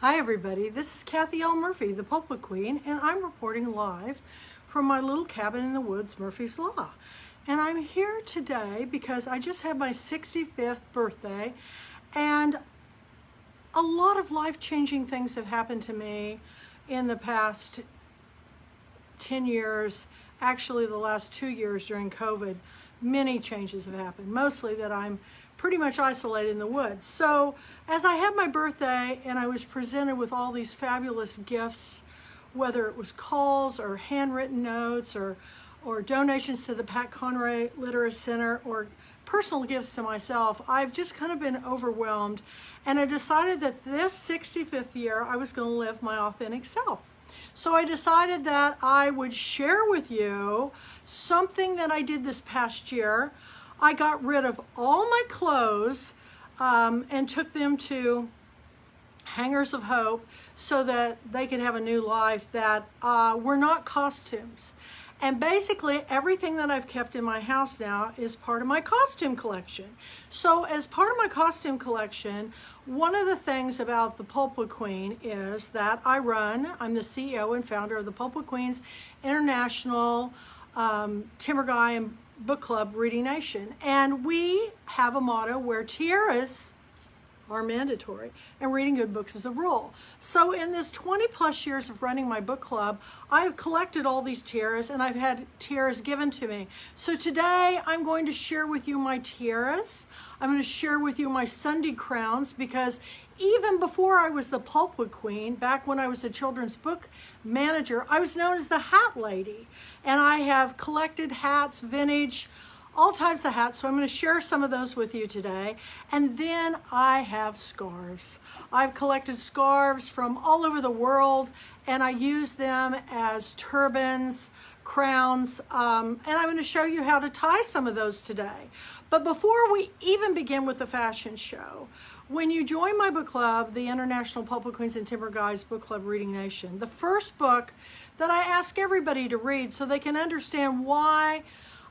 Hi everybody, this is Kathy L. Murphy, the Pulpwood Queen, and I'm reporting live from my little cabin in the woods, Murphy's Law. And I'm here today because I just had my 65th birthday, and a lot of life-changing things have happened to me in the past 10 years, actually the last 2 years during COVID. Many changes have happened, mostly that I'm pretty much isolated in the woods. So as I had my birthday and I was presented with all these fabulous gifts, whether it was calls or handwritten notes or donations to the Pat Conroy Literary Center or personal gifts to myself, I've just kind of been overwhelmed. And I decided that this 65th year, I was going to live my authentic self. So I decided that I would share with you something that I did this past year. I got rid of all my clothes and took them to Hangers of Hope so that they could have a new life that were not costumes. And basically everything that I've kept in my house now is part of my costume collection. So as part of my costume collection, one of the things about the Pulpwood Queen is that I'm the CEO and founder of the Pulpwood Queen's International Timber Guy and Book Club Reading Nation. And we have a motto where tiaras are mandatory and reading good books is a rule. So in this 20 plus years of running my book club, I've collected all these tiaras and I've had tiaras given to me. So today I'm going to share with you my tiaras. I'm going to share with you my Sunday crowns, because even before I was the Pulpwood Queen, back when I was a children's book manager, I was known as the Hat Lady. And I have collected hats, vintage, all types of hats, so I'm going to share some of those with you today. And then I have scarves. I've collected scarves from all over the world, and I use them as turbans, crowns, and I'm going to show you how to tie some of those today. But before we even begin with the fashion show, when you join my book club, the International Pulpwood Queens and Timber Guys Book Club Reading Nation, the first book that I ask everybody to read so they can understand why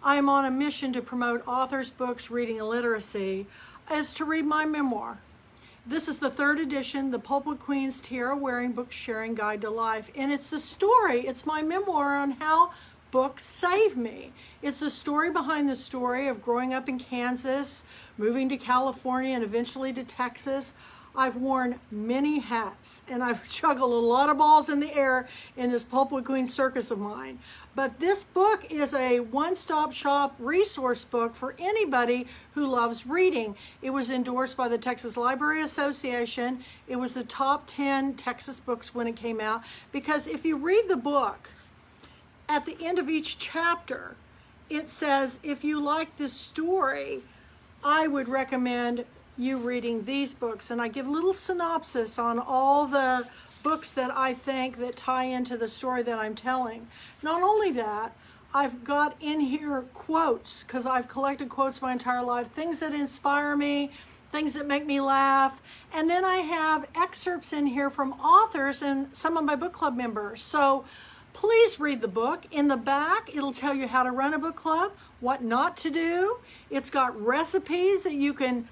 I am on a mission to promote authors, books, reading, and literacy, is to read my memoir. This is the 3rd edition, the Pulpwood Queen's Tiara Wearing Book Sharing Guide to Life. And it's the story, it's my memoir on how books save me. It's a story behind the story of growing up in Kansas, moving to California, and eventually to Texas. I've worn many hats and I've juggled a lot of balls in the air in this Pulpwood Queen circus of mine. But this book is a one-stop shop resource book for anybody who loves reading. It was endorsed by the Texas Library Association. It was the top 10 Texas books when it came out, because if you read the book, at the end of each chapter, it says, if you like this story, I would recommend you reading these books. And I give little synopsis on all the books that I think that tie into the story that I'm telling. Not only that, I've got in here quotes, because I've collected quotes my entire life, things that inspire me, things that make me laugh. And then I have excerpts in here from authors and some of my book club members. So please read the book. In the back, it'll tell you how to run a book club, what not to do. It's got recipes that you can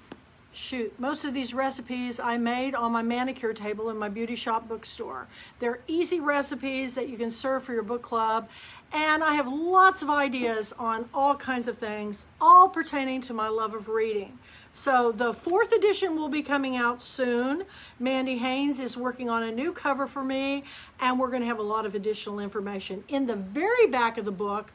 shoot. Most of these recipes I made on my manicure table in my beauty shop bookstore. They're easy recipes that you can serve for your book club. And I have lots of ideas on all kinds of things, all pertaining to my love of reading. So the 4th edition will be coming out soon. Mandy Haynes is working on a new cover for me, and we're going to have a lot of additional information. In the very back of the book,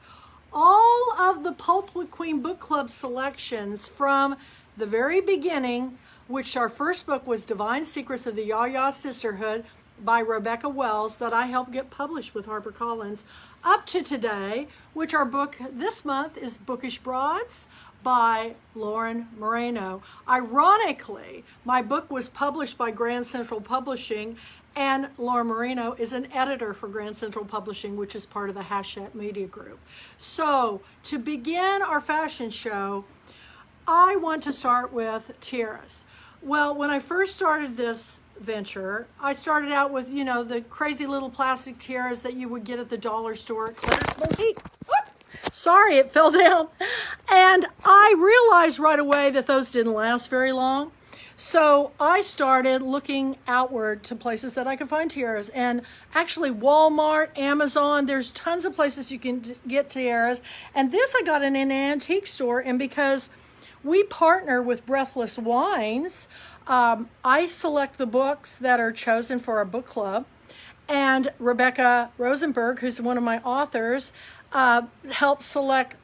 all of the Pulpwood Queen Book Club selections from the very beginning, which our first book was Divine Secrets of the Ya-Ya Sisterhood by Rebecca Wells, that I helped get published with HarperCollins, up to today, which our book this month is Bookish Broads by Lauren Moreno. Ironically, my book was published by Grand Central Publishing, and Lauren Moreno is an editor for Grand Central Publishing, which is part of the Hachette Media Group. So to begin our fashion show, I want to start with tiaras. Well, when I first started this venture, I started out with, you know, the crazy little plastic tiaras that you would get at the dollar store at Claire's. Sorry, it fell down. And I realized right away that those didn't last very long. So I started looking outward to places that I could find tiaras, and actually Walmart, Amazon, there's tons of places you can get tiaras. And this I got in an antique store, and because we partner with Breathless Wines, I select the books that are chosen for our book club, and Rebecca Rosenberg, who's one of my authors, helps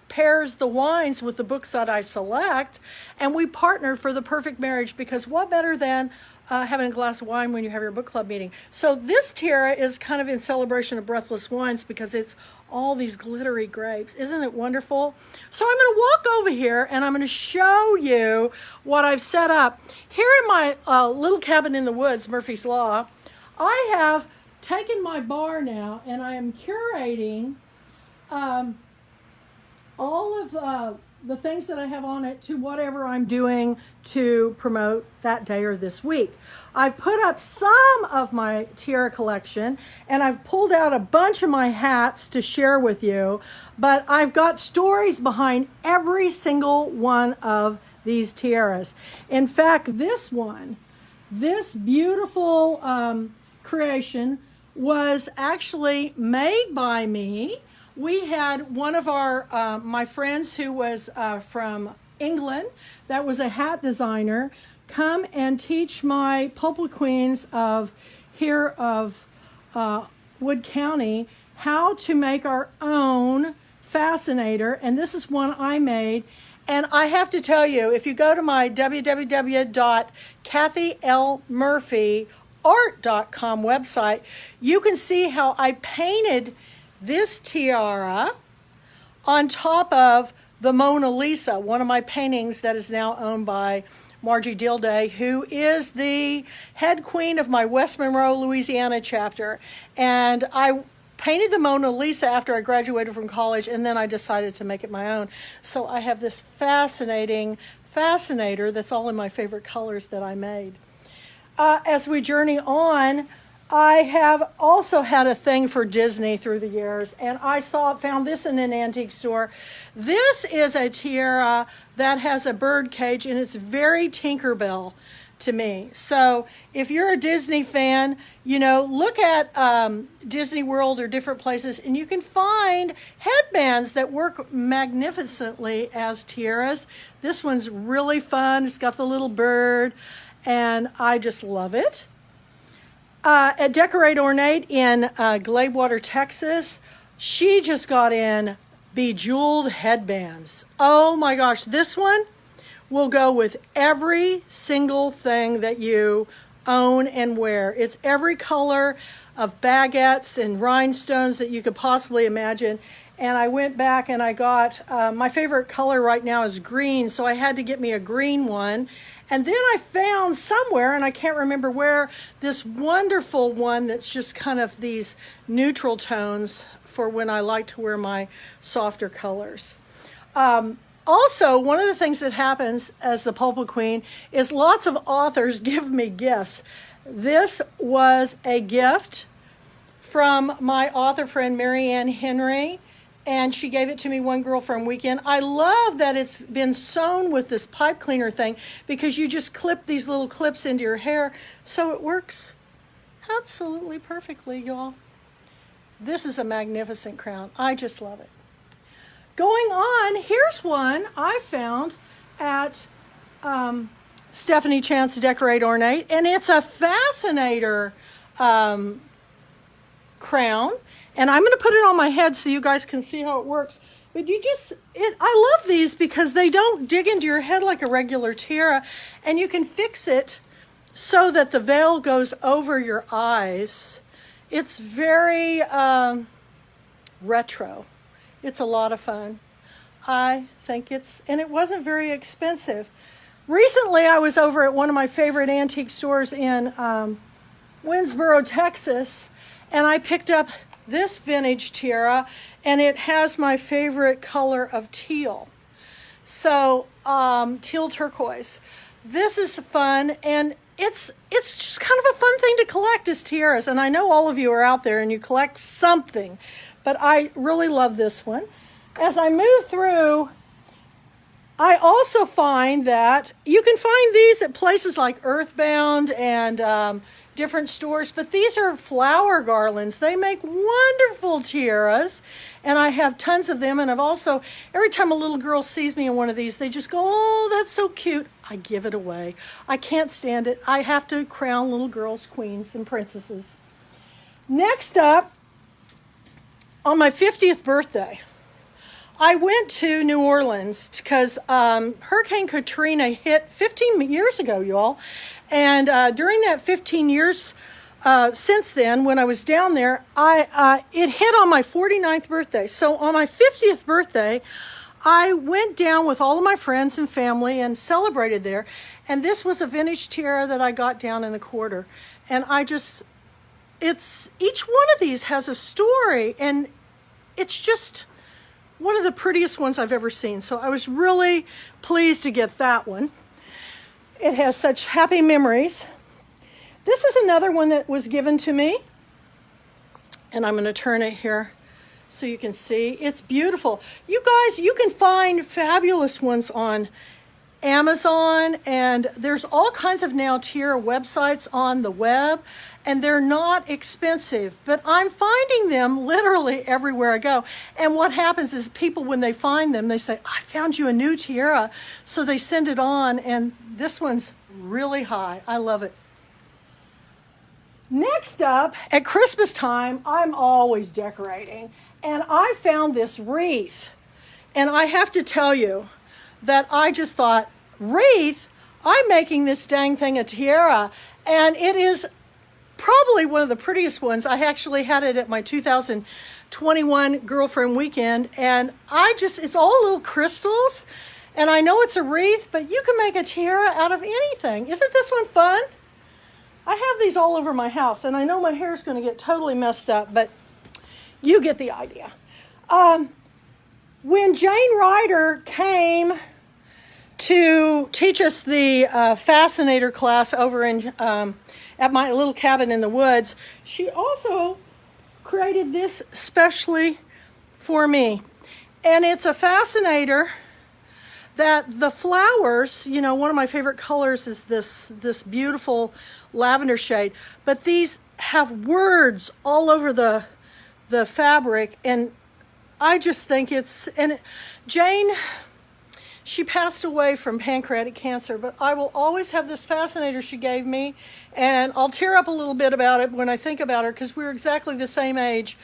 pairs the wines with the books that I select, and we partner for the perfect marriage, because what better than having a glass of wine when you have your book club meeting. So this tiara is kind of in celebration of Breathless Wines because it's all these glittery grapes. Isn't it wonderful? So I'm going to walk over here and I'm going to show you what I've set up. Here in my little cabin in the woods, Murphy's Law, I have taken my bar now and I am curating all of the things that I have on it to whatever I'm doing to promote that day or this week. I've put up some of my tiara collection, and I've pulled out a bunch of my hats to share with you, but I've got stories behind every single one of these tiaras. In fact, this beautiful creation was actually made by me. We had one of our my friends who was from England, that was a hat designer, come and teach my Pulpwood Queens of Wood County how to make our own fascinator, and this is one I made. And I have to tell you, if you go to my www.kathylmurphyart.com website, you can see how I painted this tiara on top of the Mona Lisa, one of my paintings that is now owned by Margie Dilday, who is the head queen of my West Monroe, Louisiana chapter. And I painted the Mona Lisa after I graduated from college, and then I decided to make it my own. So I have this fascinating fascinator that's all in my favorite colors that I made. As we journey on, I have also had a thing for Disney through the years, and I found this in an antique store. This is a tiara that has a bird cage, and it's very Tinkerbell to me. So if you're a Disney fan, look at Disney World or different places, and you can find headbands that work magnificently as tiaras. This one's really fun. It's got the little bird, and I just love it. At Decorate Ornate in Gladewater, Texas, she just got in bejeweled headbands. Oh my gosh, this one will go with every single thing that you own and wear. It's every color of baguettes and rhinestones that you could possibly imagine. And I went back and I got, my favorite color right now is green, so I had to get me a green one. And then I found somewhere, and I can't remember where, this wonderful one that's just kind of these neutral tones for when I like to wear my softer colors. Also, one of the things that happens as the Pulpwood Queen is lots of authors give me gifts. This was a gift from my author friend Marianne Henry, and she gave it to me one girlfriend weekend. I love that it's been sewn with this pipe cleaner thing, because you just clip these little clips into your hair, so it works absolutely perfectly, y'all. This is a magnificent crown. I just love it. Going on, here's one I found at Stephanie Chance Decorate Ornate, and it's a fascinator crown, and I'm going to put it on my head so you guys can see how it works. But I love these because they don't dig into your head like a regular tiara, and you can fix it so that the veil goes over your eyes. It's very retro. It's a lot of fun. I think and it wasn't very expensive. Recently, I was over at one of my favorite antique stores in Winsboro, Texas, and I picked up this vintage tiara, and it has my favorite color of teal. So, teal turquoise. This is fun, and it's just kind of a fun thing to collect as tiaras, and I know all of you are out there and you collect something, but I really love this one. As I move through, I also find that you can find these at places like Earthbound and different stores, but these are flower garlands. They make wonderful tiaras, and I have tons of them. And I've also, every time a little girl sees me in one of these, they just go, oh, that's so cute. I give it away. I can't stand it. I have to crown little girls queens and princesses. Next up, on my 50th birthday, I went to New Orleans because Hurricane Katrina hit 15 years ago, y'all. And during that 15 years since then, when I was down there, it hit on my 49th birthday. So on my 50th birthday, I went down with all of my friends and family and celebrated there. And this was a vintage tiara that I got down in the quarter. And each one of these has a story, and it's just one of the prettiest ones I've ever seen. So I was really pleased to get that one. It has such happy memories. This is another one that was given to me. And I'm going to turn it here so you can see. It's beautiful. You guys, you can find fabulous ones on Amazon, and there's all kinds of now tiara websites on the web, and they're not expensive, but I'm finding them literally everywhere I go. And what happens is people, when they find them, they say, I found you a new tiara. So they send it on, and this one's really high. I love it. Next up, at Christmas time, I'm always decorating, and I found this wreath. And I have to tell you that I just thought, wreath? I'm making this dang thing a tiara, and it is probably one of the prettiest ones. I actually had it at my 2021 girlfriend weekend, and it's all little crystals, and I know it's a wreath, but you can make a tiara out of anything. Isn't this one fun? I have these all over my house, and I know my hair is going to get totally messed up, but you get the idea. When Jane Ryder came to teach us the Fascinator class over at my little cabin in the woods, she also created this specially for me. And it's a fascinator that the flowers, one of my favorite colors is this beautiful lavender shade, but these have words all over the fabric, and I just think Jane, she passed away from pancreatic cancer, but I will always have this fascinator she gave me, and I'll tear up a little bit about it when I think about her, because we're exactly the same age,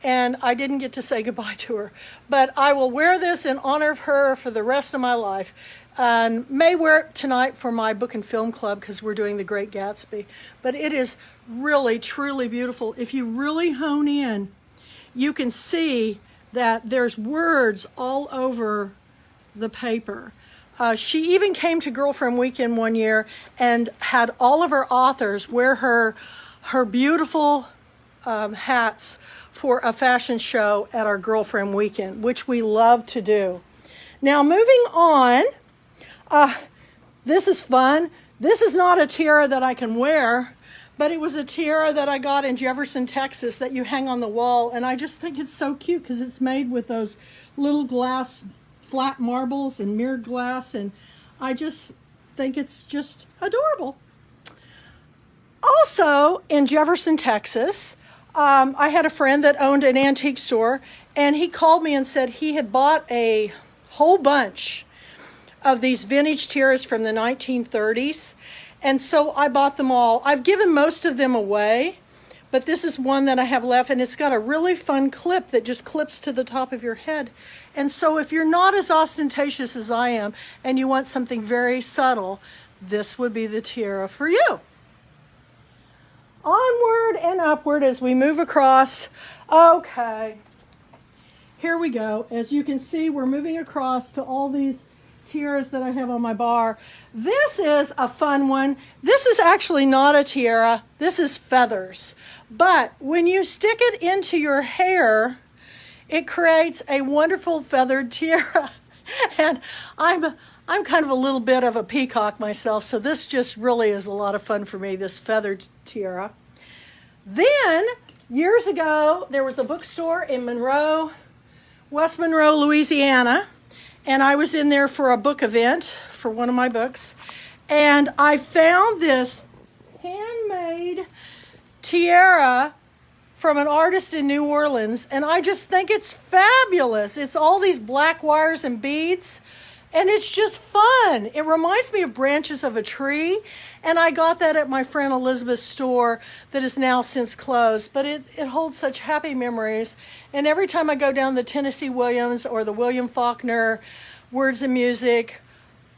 and I didn't get to say goodbye to her. But I will wear this in honor of her for the rest of my life, and may wear it tonight for my book and film club, because we're doing The Great Gatsby. But it is really, truly beautiful. If you really hone in, you can see that there's words all over the paper. She even came to Girlfriend Weekend one year and had all of her authors wear her beautiful hats for a fashion show at our Girlfriend Weekend, which we love to do. Now, moving on, this is fun. This is not a tiara that I can wear, but it was a tiara that I got in Jefferson, Texas, that you hang on the wall, and I just think it's so cute because it's made with those little glass flat marbles and mirrored glass, and I just think it's just adorable. Also, in Jefferson, Texas, I had a friend that owned an antique store, and he called me and said he had bought a whole bunch of these vintage tiaras from the 1930s, and so I bought them all. I've given most of them away, but this is one that I have left, and it's got a really fun clip that just clips to the top of your head. And so if you're not as ostentatious as I am and you want something very subtle, this would be the tiara for you. Onward and upward as we move across. Okay, here we go. As you can see, we're moving across to all these tiaras that I have on my bar. This is a fun one. This is actually not a tiara. This is feathers. But when you stick it into your hair, it creates a wonderful feathered tiara. And I'm kind of a little bit of a peacock myself, so this just really is a lot of fun for me, this feathered tiara. Then, years ago, there was a bookstore in West Monroe, Louisiana, and I was in there for a book event for one of my books, and I found this handmade tiara from an artist in New Orleans, and I just think it's fabulous. It's all these black wires and beads, and it's just fun. It reminds me of branches of a tree, and I got that at my friend Elizabeth's store that is now since closed, but it holds such happy memories. And every time I go down the Tennessee Williams or the William Faulkner Words and Music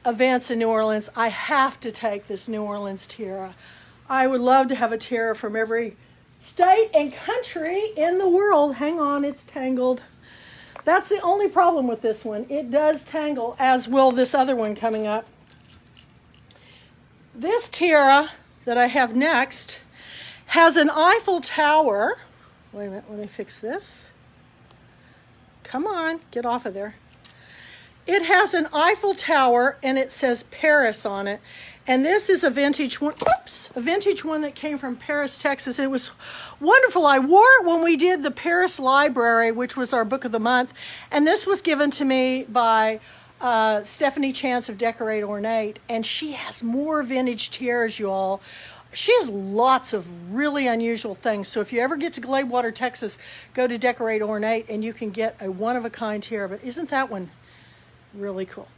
events in New Orleans, I have to take this New Orleans tiara. I would love to have a tiara from every state and country in the world. Hang on, it's tangled. That's the only problem with this one. It does tangle, as will this other one coming up. This tiara that I have next has an Eiffel Tower. Wait a minute, let me fix this. Come on, get off of there. It has an Eiffel Tower, and it says Paris on it. And this is a vintage one. Oops, a vintage one that came from Paris, Texas. And it was wonderful. I wore it when we did the Paris Library, which was our book of the month. And this was given to me by Stephanie Chance of Decorate Ornate. And she has more vintage tiaras, you all. She has lots of really unusual things. So if you ever get to Gladewater, Texas, go to Decorate Ornate and you can get a one-of-a-kind tiara. But isn't that one really cool?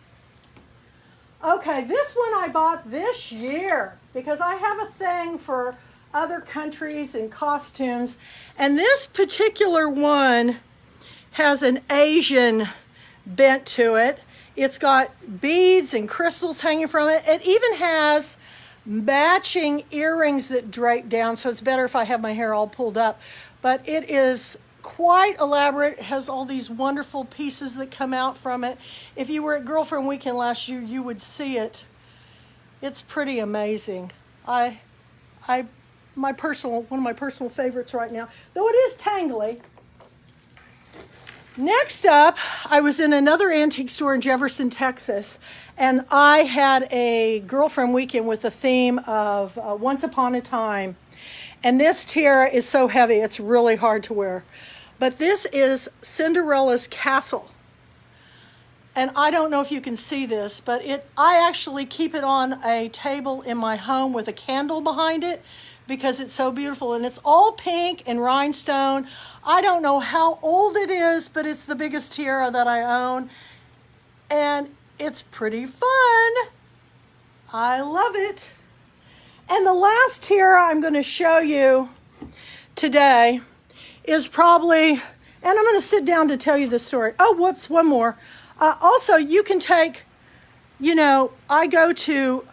Okay, this one I bought this year because I have a thing for other countries and costumes. And this particular one has an Asian bent to it. It's got beads and crystals hanging from it. It even has matching earrings that drape down, so it's better if I have my hair all pulled up. But it is quite elaborate. It has all these wonderful pieces that come out from it. If you were at Girlfriend Weekend last year, you would see it. It's pretty amazing. One of my personal favorites right now, though it is tangly. Next up, I was in another antique store in Jefferson, Texas, and I had a Girlfriend Weekend with the theme of Once Upon a Time. And this tiara is so heavy, it's really hard to wear. But this is Cinderella's castle. And I don't know if you can see this, but I actually keep it on a table in my home with a candle behind it because it's so beautiful. And it's all pink and rhinestone. I don't know how old it is, but it's the biggest tiara that I own. And it's pretty fun. I love it. And the last tiara I'm going to show you today is probably, and I'm going to sit down to tell you this story. Oh, whoops, one more. Also, you can take, I go to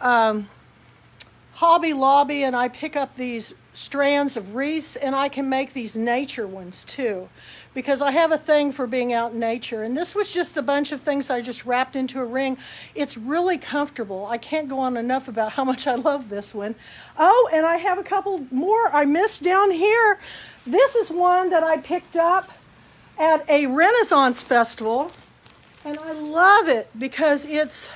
Hobby Lobby and I pick up these strands of wreaths, and I can make these nature ones too, because I have a thing for being out in nature. And this was just a bunch of things I just wrapped into a ring. It's really comfortable. I can't go on enough about how much I love this one. Oh, and I have a couple more I missed down here. This is one that I picked up at a Renaissance festival, and I love it because it's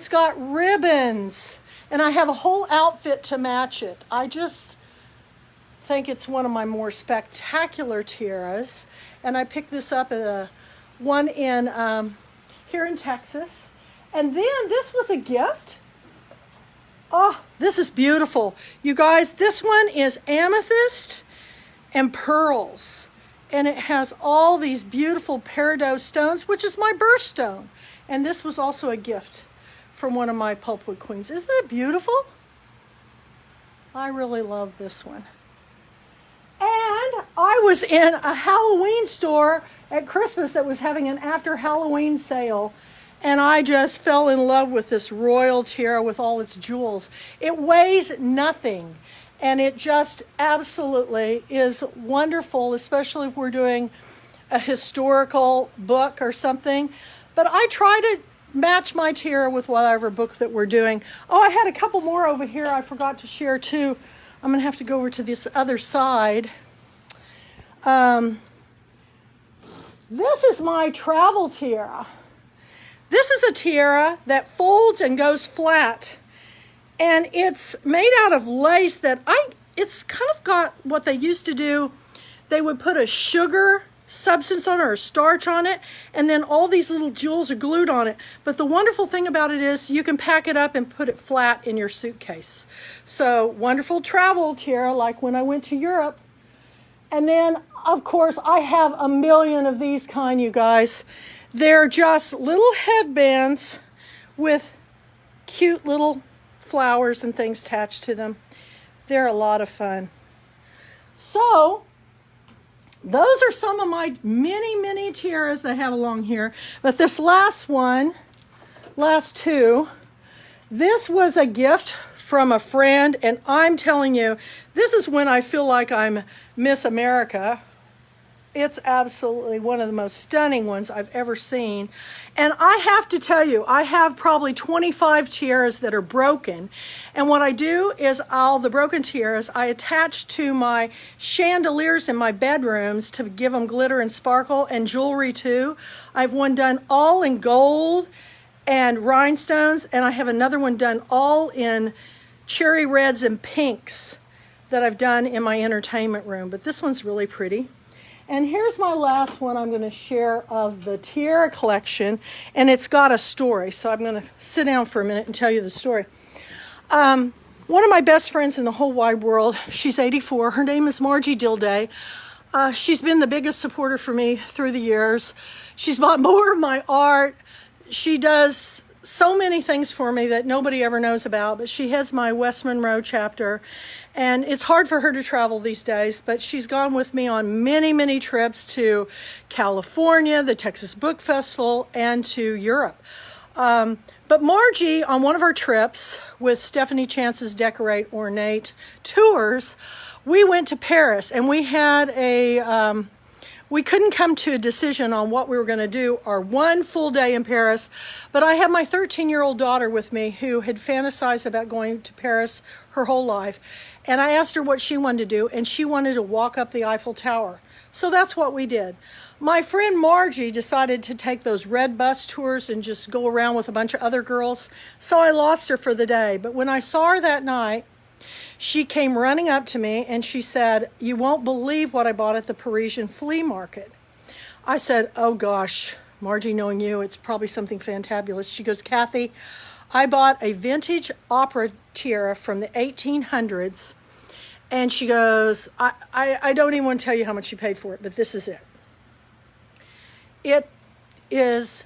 got ribbons, and I have a whole outfit to match it. I just think it's one of my more spectacular tiaras, and I picked this up at one in here in Texas. And then this was a gift. Oh, this is beautiful. You guys, this one is amethyst and pearls, and it has all these beautiful peridot stones, which is my birthstone. And this was also a gift from one of my Pulpwood Queens. Isn't it beautiful? I really love this one. And I was in a Halloween store at Christmas that was having an after Halloween sale, and I just fell in love with this royal tiara with all its jewels. It weighs nothing, and it just absolutely is wonderful, especially if we're doing a historical book or something. But I try to match my tiara with whatever book that we're doing. Oh, I had a couple more over here I forgot to share too. I'm going to have to go over to this other side. This is my travel tiara. This is a tiara that folds and goes flat. And it's made out of lace that it's kind of got what they used to do. They would put a sugar substance on it or starch on it, and then all these little jewels are glued on it. But the wonderful thing about it is you can pack it up and put it flat in your suitcase. So wonderful travel tiara, like when I went to Europe. And then, of course, I have a million of these kind, you guys. They're just little headbands with cute little flowers and things attached to them. They're a lot of fun. So those are some of my many tiaras that I have along here. But this last two, this was a gift from a friend, and I'm telling you, this is when I feel like I'm Miss America. It's absolutely one of the most stunning ones I've ever seen. And I have to tell you, I have probably 25 tiaras that are broken. And what I do is all the broken tiaras, I attach to my chandeliers in my bedrooms to give them glitter and sparkle, and jewelry too. I have one done all in gold and rhinestones, and I have another one done all in cherry reds and pinks that I've done in my entertainment room. But this one's really pretty. And here's my last one I'm going to share of the tiara collection, and it's got a story. So I'm going to sit down for a minute and tell you the story. One of my best friends in the whole wide world, she's 84. Her name is Margie Dilday. She's been the biggest supporter for me through the years. She's bought more of my art. She does so many things for me that nobody ever knows about, but she heads my West Monroe chapter, and it's hard for her to travel these days, but she's gone with me on many trips to California, the Texas Book Festival, and to Europe. But Margie, on one of our trips with Stephanie Chance's Decorate Ornate Tours, we went to Paris, and we had we couldn't come to a decision on what we were going to do our one full day in Paris, but I had my 13-year-old daughter with me who had fantasized about going to Paris her whole life. And I asked her what she wanted to do, and she wanted to walk up the Eiffel Tower. So that's what we did. My friend Margie decided to take those red bus tours and just go around with a bunch of other girls. So I lost her for the day. But when I saw her that night, she came running up to me and she said, "You won't believe what I bought at the Parisian flea market." I said, "Oh gosh, Margie, knowing you, it's probably something fantabulous." She goes, "Kathy, I bought a vintage opera tiara from the 1800s. And she goes, I don't even want to tell you how much she paid for it, but this is it. It is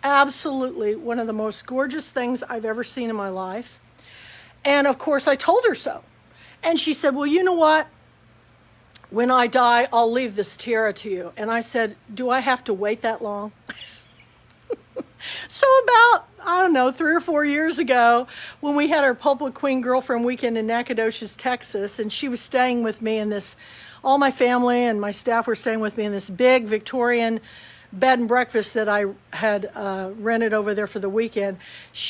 absolutely one of the most gorgeous things I've ever seen in my life. And of course, I told her so. And she said, "Well, you know what? When I die, I'll leave this tiara to you." And I said, "Do I have to wait that long?" So about, I don't know, 3 or 4 years ago, when we had our Pulpwood Queen girlfriend weekend in Nacogdoches, Texas, and she was staying with me in this, all my family and my staff were staying with me in this big Victorian bed and breakfast that I had rented over there for the weekend.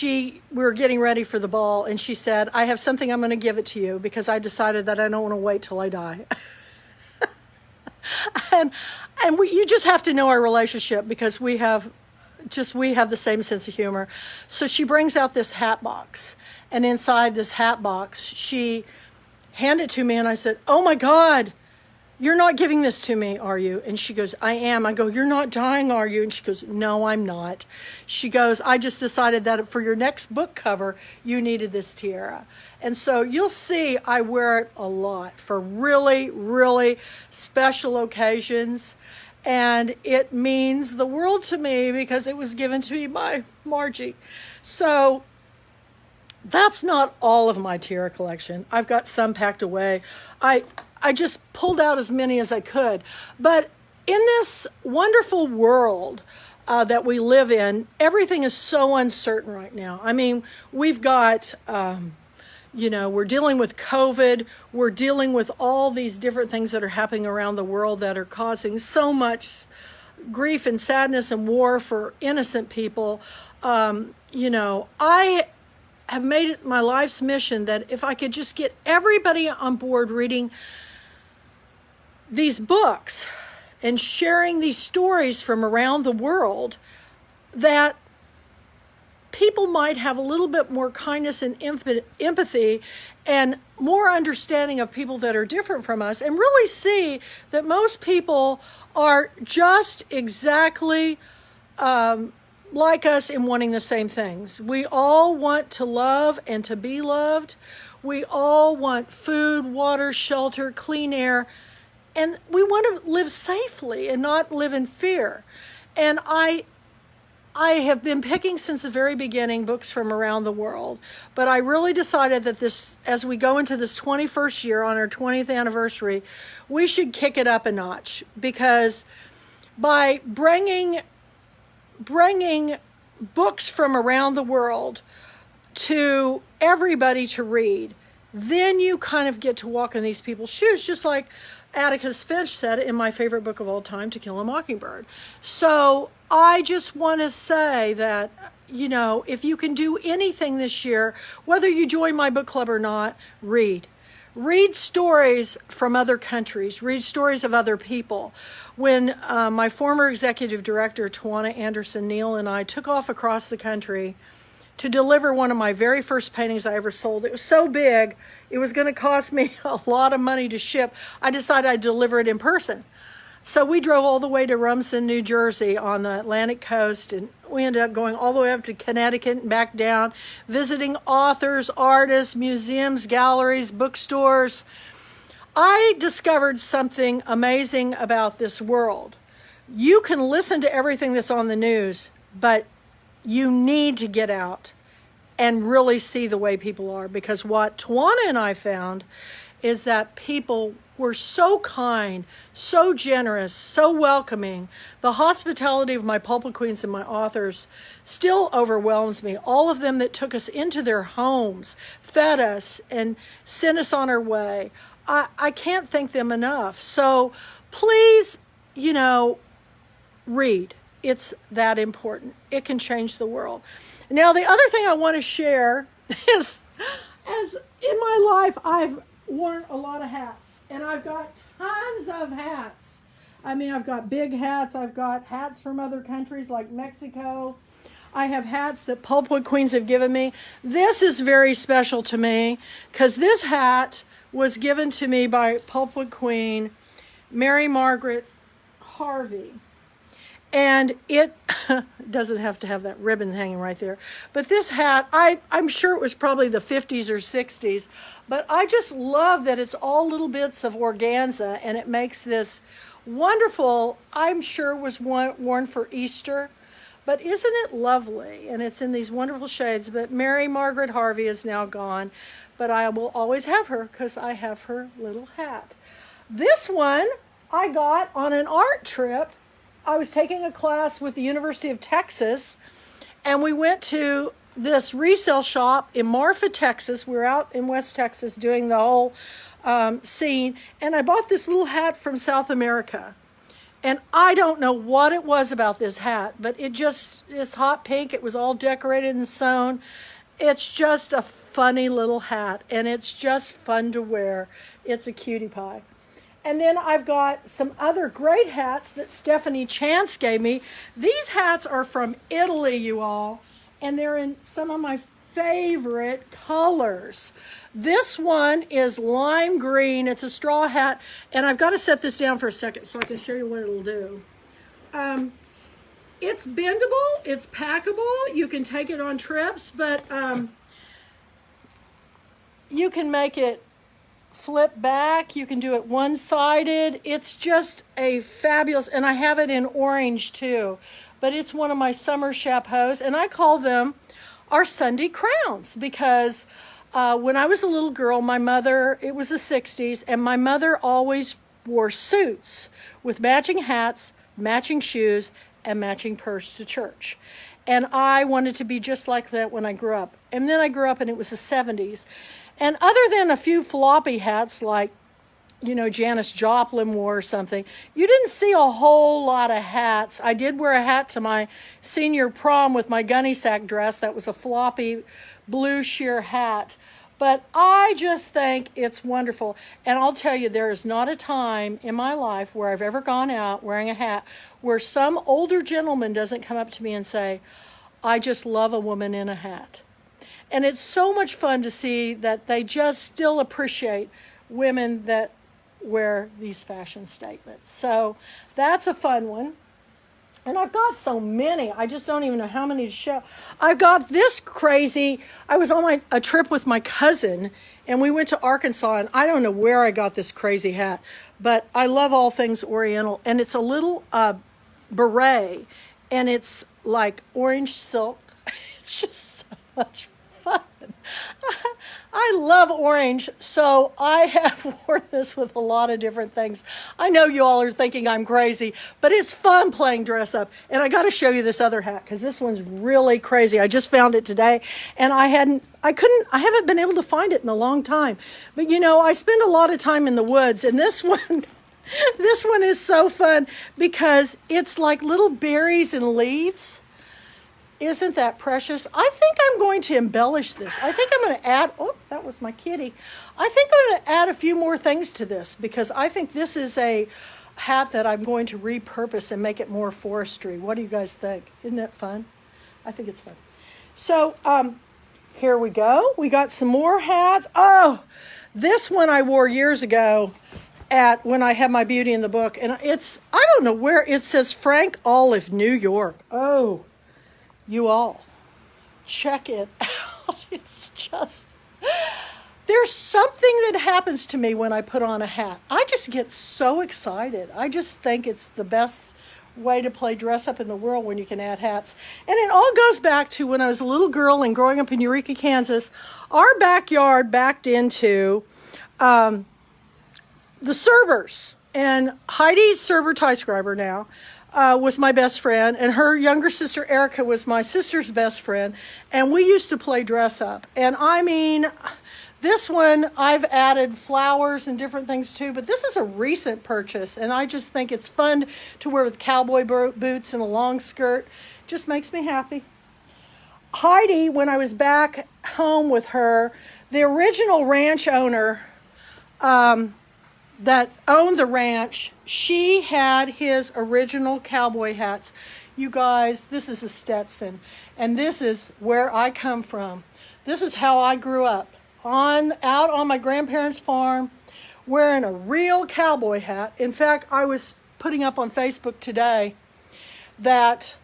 We were getting ready for the ball, and she said, "I have something, I'm going to give it to you because I decided that I don't want to wait till I die." and you just have to know our relationship because we have the same sense of humor. So she brings out this hat box, and inside this hat box, she handed it to me, and I said, "Oh my God, you're not giving this to me, are you?" And she goes, "I am." I go, "You're not dying, are you?" And she goes, "No, I'm not." She goes, "I just decided that for your next book cover, you needed this tiara." And so you'll see I wear it a lot for really special occasions. And it means the world to me because it was given to me by Margie. So that's not all of my tiara collection. I've got some packed away. I just pulled out as many as I could. But in this wonderful world that we live in, everything is so uncertain right now. I mean, we've got... we're dealing with COVID. We're dealing with all these different things that are happening around the world that are causing so much grief and sadness and war for innocent people. I have made it my life's mission that if I could just get everybody on board reading these books and sharing these stories from around the world, that people might have a little bit more kindness and empathy and more understanding of people that are different from us, and really see that most people are just exactly like us in wanting the same things. We all want to love and to be loved. We all want food, water, shelter, clean air, and we want to live safely and not live in fear. And I have been picking since the very beginning books from around the world, but I really decided that this, as we go into this 21st year on our 20th anniversary, we should kick it up a notch, because by bringing books from around the world to everybody to read, then you kind of get to walk in these people's shoes, just like Atticus Finch said in my favorite book of all time, To Kill a Mockingbird. So I just want to say that, you know, if you can do anything this year, whether you join my book club or not, read. Read stories from other countries. Read stories of other people. When my former executive director, Tawana Anderson Neal, and I took off across the country to deliver one of my very first paintings I ever sold, it was so big, it was going to cost me a lot of money to ship. I decided I'd deliver it in person. So we drove all the way to Rumson, New Jersey on the Atlantic coast, and we ended up going all the way up to Connecticut and back down, visiting authors, artists, museums, galleries, bookstores. I discovered something amazing about this world. You can listen to everything that's on the news, but you need to get out and really see the way people are, because what Tawana and I found is that people were so kind, so generous, so welcoming. The hospitality of my Pulpwood Queens and my authors still overwhelms me. All of them that took us into their homes, fed us, and sent us on our way. I can't thank them enough. So please, you know, read. It's that important. It can change the world. Now, the other thing I want to share is, as in my life, I've worn a lot of hats, and I've got tons of hats. I mean, I've got big hats. I've got hats from other countries like Mexico. I have hats that Pulpwood Queens have given me. This is very special to me because this hat was given to me by Pulpwood Queen Mary Margaret Harvey. And it doesn't have to have that ribbon hanging right there. But this hat, I'm sure it was probably the 50s or 60s. But I just love that it's all little bits of organza. And it makes this wonderful, I'm sure it was worn for Easter. But isn't it lovely? And it's in these wonderful shades. But Mary Margaret Harvey is now gone. But I will always have her because I have her little hat. This one I got on an art trip. I was taking a class with the University of Texas, and we went to this resale shop in Marfa, Texas. We were out in West Texas doing the whole scene, and I bought this little hat from South America. And I don't know what it was about this hat, but it just is hot pink. It was all decorated and sewn. It's just a funny little hat, and it's just fun to wear. It's a cutie pie. And then I've got some other great hats that Stephanie Chance gave me. These hats are from Italy, you all, and they're in some of my favorite colors. This one is lime green. It's a straw hat, and I've got to set this down for a second so I can show you what it'll do. It's bendable, it's packable, you can take it on trips, but you can make it flip back, you can do it one-sided. It's just a fabulous, and I have it in orange too, but it's one of my summer chapeaux, and I call them our Sunday crowns because when I was a little girl, my mother, it was the 60s, and my mother always wore suits with matching hats, matching shoes, and matching purse to church. And I wanted to be just like that when I grew up. And then I grew up and it was the 70s. And other than a few floppy hats like, you know, Janis Joplin wore or something, you didn't see a whole lot of hats. I did wear a hat to my senior prom with my gunny sack dress. That was a floppy blue sheer hat. But I just think it's wonderful. And I'll tell you, there is not a time in my life where I've ever gone out wearing a hat where some older gentleman doesn't come up to me and say, I just love a woman in a hat. And it's so much fun to see that they just still appreciate women that wear these fashion statements. So that's a fun one. And I've got so many, I just don't even know how many to show. I've got this crazy, I was on a trip with my cousin, and we went to Arkansas, and I don't know where I got this crazy hat, but I love all things Oriental, and it's a little beret, and it's like orange silk. It's just so much fun. I love orange, so I have worn this with a lot of different things. I know you all are thinking I'm crazy, but it's fun playing dress up. And I got to show you this other hat because this one's really crazy. I just found it today, and I haven't been able to find it in a long time. But you know, I spend a lot of time in the woods, and this one, this one is so fun because it's like little berries and leaves. Isn't that precious? I think I'm going to embellish this. I think I'm going to add, oh, that was my kitty. I think I'm going to add a few more things to this because I think this is a hat that I'm going to repurpose and make it more forestry. What do you guys think? Isn't that fun? I think it's fun. So here we go. We got some more hats. Oh, this one I wore years ago when I had my Beauty in the Book. And it's, I don't know where, it says Frank Olive, New York. Oh, you all, check it out. It's just, there's something that happens to me when I put on a hat. I just get so excited. I just think it's the best way to play dress up in the world when you can add hats. And it all goes back to when I was a little girl and growing up in Eureka, Kansas. Our backyard backed into the Servers. And Heidi Server Tyscriber now was my best friend, and her younger sister Erica was my sister's best friend, and we used to play dress up. And I mean, this one I've added flowers and different things too, but this is a recent purchase, and I just think it's fun to wear with cowboy boots and a long skirt. Just makes me happy. Heidi, when I was back home with her, the original ranch owner that owned the ranch, she had his original cowboy hats. You guys, this is a Stetson, and this is where I come from. This is how I grew up, out on my grandparents' farm, wearing a real cowboy hat. In fact, I was putting up on Facebook today that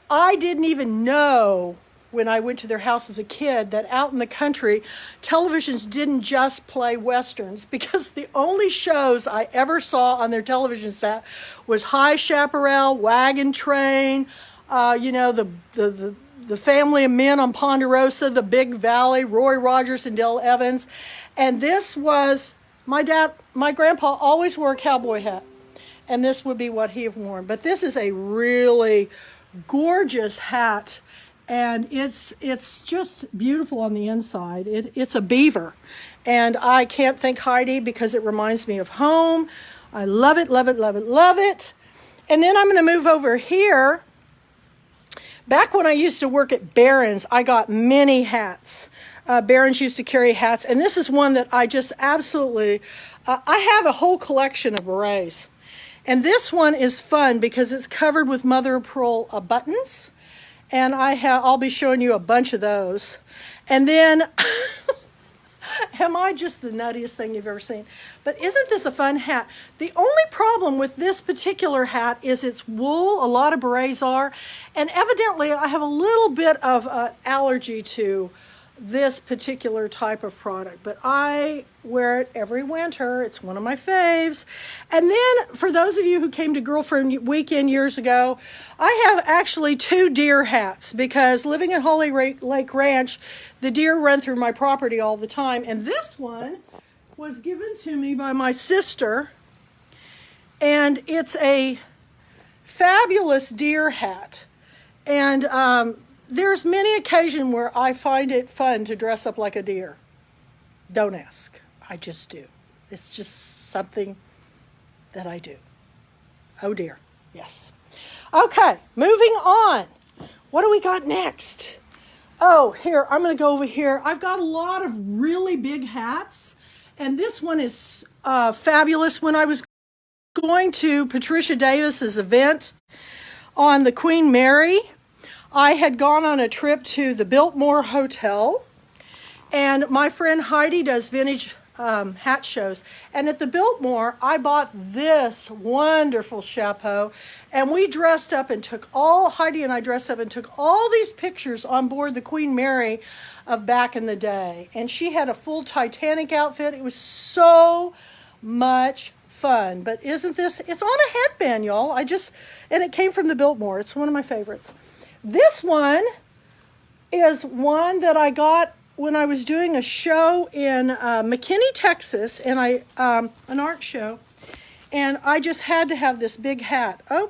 I didn't even know when I went to their house as a kid that out in the country, televisions didn't just play Westerns, because the only shows I ever saw on their television set was High Chaparral, Wagon Train, you know, the Family of Men on Ponderosa, The Big Valley, Roy Rogers and Dale Evans. And this was, my grandpa always wore a cowboy hat, and this would be what he had worn. But this is a really gorgeous hat. And it's just beautiful on the inside. It's a beaver. And I can't thank Heidi because it reminds me of home. I love it, love it, love it, love it. And then I'm going to move over here. Back when I used to work at Barron's, I got many hats. Barron's used to carry hats. And this is one that I just absolutely, I have a whole collection of berets. And this one is fun because it's covered with mother of pearl buttons. And I'll be showing you a bunch of those. And then, am I just the nuttiest thing you've ever seen? But isn't this a fun hat? The only problem with this particular hat is it's wool. A lot of berets are. And evidently, I have a little bit of allergy to this particular type of product, but I wear it every winter. It's one of my faves. And then for those of you who came to Girlfriend Weekend years ago, I have actually 2 deer hats because living at Holly Lake Ranch, the deer run through my property all the time. And this one was given to me by my sister, and it's a fabulous deer hat. And there's many occasions where I find it fun to dress up like a deer. Don't ask. I just do. It's just something that I do. Oh dear. Yes. Okay, moving on. What do we got next? Oh, here, I'm going to go over here. I've got a lot of really big hats, and this one is fabulous. When I was going to Patricia Davis's event on the Queen Mary, I had gone on a trip to the Biltmore Hotel, and my friend Heidi does vintage hat shows. And at the Biltmore, I bought this wonderful chapeau, and we dressed up and Heidi and I dressed up and took all these pictures on board the Queen Mary of back in the day. And she had a full Titanic outfit. It was so much fun. But isn't this, it's on a headband, y'all. And it came from the Biltmore. It's one of my favorites. This one is one that I got when I was doing a show in McKinney, Texas, and an art show, and I just had to have this big hat. Oh,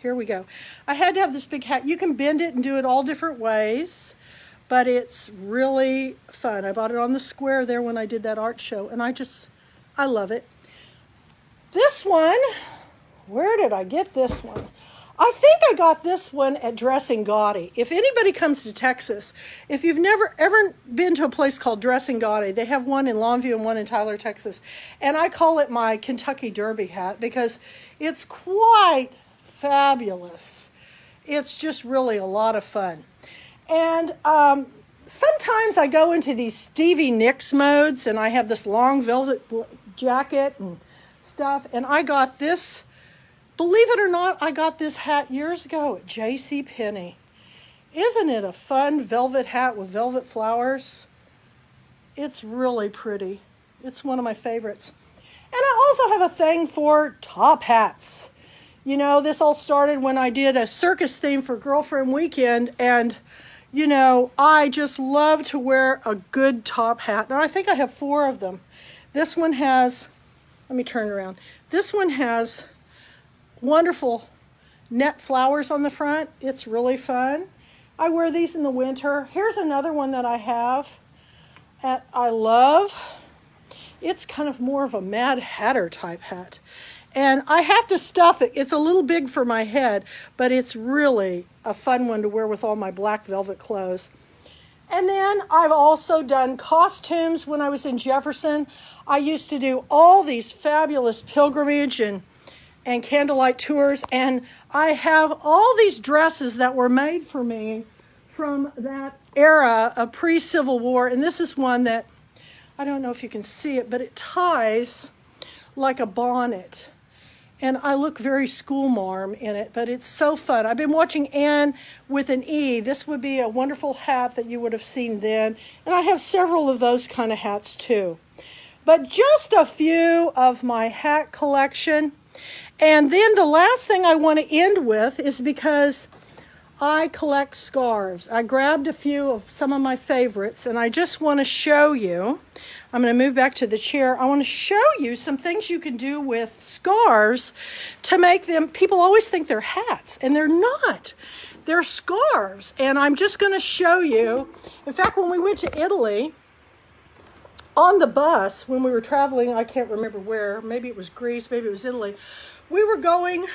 here we go. I had to have this big hat. You can bend it and do it all different ways, but it's really fun. I bought it on the square there when I did that art show, and I love it. This one, where did I get this one? I think I got this one at Dressing Gaudy. If anybody comes to Texas, if you've never ever been to a place called Dressing Gaudy, they have one in Longview and one in Tyler, Texas. And I call it my Kentucky Derby hat because it's quite fabulous. It's just really a lot of fun. And sometimes I go into these Stevie Nicks modes, and I have this long velvet jacket and stuff. And I got this. Believe it or not, I got this hat years ago at JCPenney. Isn't it a fun velvet hat with velvet flowers? It's really pretty. It's one of my favorites. And I also have a thing for top hats. You know, this all started when I did a circus theme for Girlfriend Weekend, and, you know, I just love to wear a good top hat. And I think I have 4 of them. This one has, let me turn it around. This one has wonderful net flowers on the front. It's really fun. I wear these in the winter. Here's another one that I have that I love. It's kind of more of a Mad Hatter type hat. And I have to stuff it. It's a little big for my head, but it's really a fun one to wear with all my black velvet clothes. And then I've also done costumes when I was in Jefferson. I used to do all these fabulous pilgrimage and candlelight tours, and I have all these dresses that were made for me from that era of pre-Civil War, and this is one that, I don't know if you can see it, but it ties like a bonnet, and I look very schoolmarm in it, but it's so fun. I've been watching Anne with an E. This would be a wonderful hat that you would have seen then, and I have several of those kind of hats too. But just a few of my hat collection. And then the last thing I want to end with is because I collect scarves. I grabbed a few of some of my favorites, and I just want to show you. I'm going to move back to the chair. I want to show you some things you can do with scarves to make them, people always think they're hats, and they're not. They're scarves, and I'm just going to show you. In fact, when we went to Italy, on the bus, when we were traveling, I can't remember where, maybe it was Greece, maybe it was Italy, we were going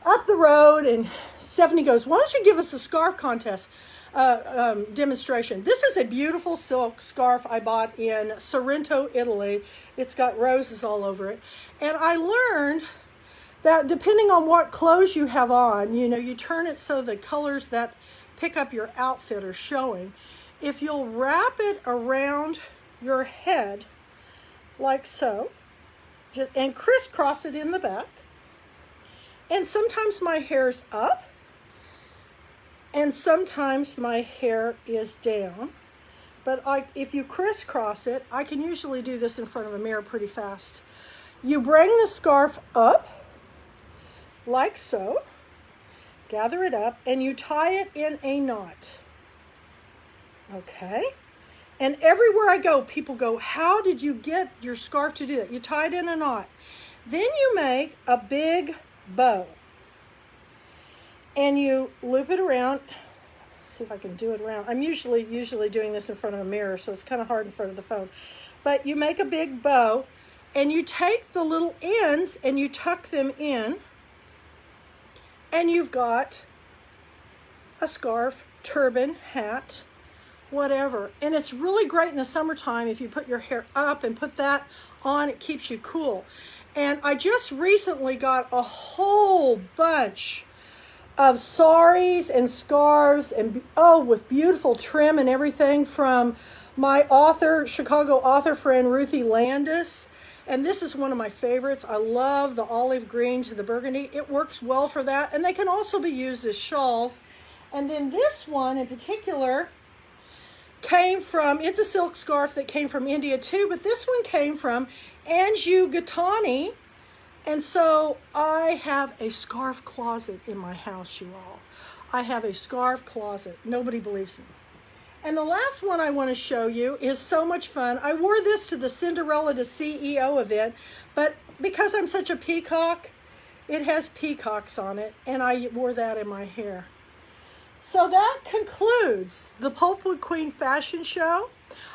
up the road, and Stephanie goes, why don't you give us a scarf contest demonstration? This is a beautiful silk scarf I bought in Sorrento, Italy. It's got roses all over it. And I learned that depending on what clothes you have on, you know, you turn it so the colors that pick up your outfit are showing. If you'll wrap it around your head like so, and crisscross it in the back, and sometimes my hair's up and sometimes my hair is down, but if you crisscross it, I can usually do this in front of a mirror pretty fast. You bring the scarf up like so, gather it up, and you tie it in a knot. Okay? And everywhere I go, people go, how did you get your scarf to do that? You tie it in a knot. Then you make a big bow. And you loop it around. Let's see if I can do it around. I'm usually doing this in front of a mirror, so it's kind of hard in front of the phone. But you make a big bow, and you take the little ends and you tuck them in, and you've got a scarf, turban, hat, whatever. And it's really great in the summertime if you put your hair up and put that on. It keeps you cool. And I just recently got a whole bunch of saris and scarves, and oh, with beautiful trim and everything from my Chicago author friend Ruthie Landis. And this is one of my favorites. I love the olive green to the burgundy. It works well for that. And they can also be used as shawls. And then this one in particular it's a silk scarf that came from India too, but this one came from Anju Ghatani. And so I have a scarf closet in my house, you all. I have a scarf closet. Nobody believes me. And the last one I want to show you is so much fun. I wore this to the Cinderella to CEO event, but because I'm such a peacock, it has peacocks on it, and I wore that in my hair. So that concludes the Pulpwood Queen fashion show.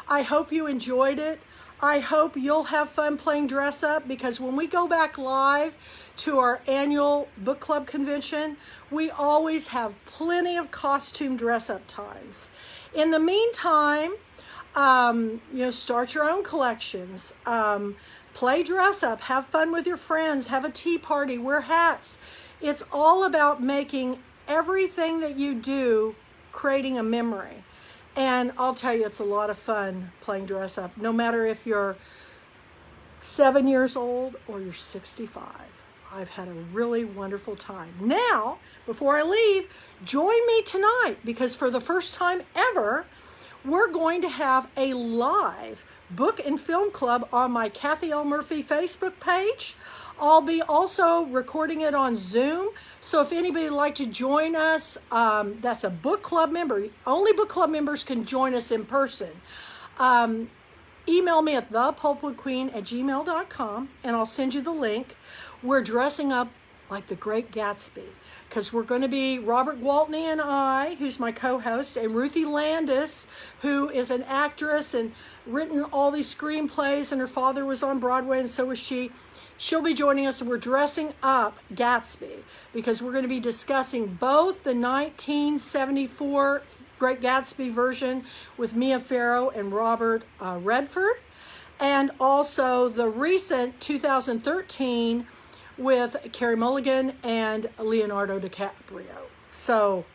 I hope you enjoyed it. I hope you'll have fun playing dress up, because when we go back live to our annual book club convention, we always have plenty of costume dress up times. In the meantime, start your own collections. Play dress up, have fun with your friends, have a tea party, wear hats. It's all about making everything that you do creating a memory. And I'll tell you, it's a lot of fun playing dress up, no matter if you're 7 years old or you're 65. I've had a really wonderful time. Now, before I leave, join me tonight, because for the first time ever, we're going to have a live book and film club on my Kathy L. Murphy Facebook page. I'll be also recording it on Zoom. So if anybody would like to join us, that's a book club member. Only book club members can join us in person. Email me at thepulpwoodqueen@gmail.com and I'll send you the link. We're dressing up like the Great Gatsby, because we're going to be Robert Gwaltney and I, who's my co-host, and Ruthie Landis, who is an actress and written all these screenplays, and her father was on Broadway and so was she. She'll be joining us, and we're dressing up Gatsby, because we're going to be discussing both the 1974 Great Gatsby version with Mia Farrow and Robert Redford, and also the recent 2013 with Carey Mulligan and Leonardo DiCaprio. So,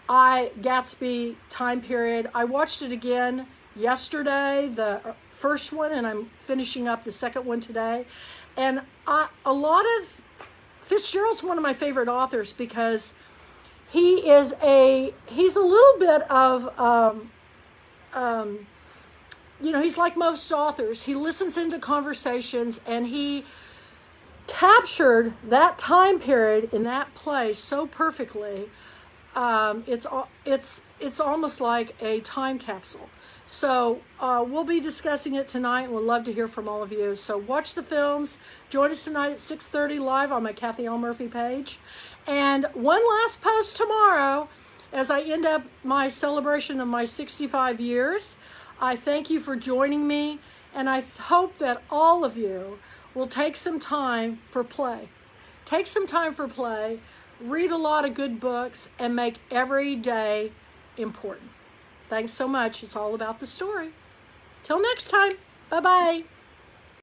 Gatsby time period, I watched it again yesterday, the first one, and I'm finishing up the second one today. And Fitzgerald's one of my favorite authors, because he's a little bit of, he's like most authors. He listens into conversations, and he captured that time period in that place so perfectly. It's almost like a time capsule. So we'll be discussing it tonight, and we'd love to hear from all of you. So watch the films. Join us tonight at 6:30 live on my Kathy L. Murphy page. And one last post tomorrow as I end up my celebration of my 65 years. I thank you for joining me, and I hope that all of you will take some time for play. Take some time for play, read a lot of good books, and make every day important. Thanks so much. It's all about the story. Till next time. Bye-bye.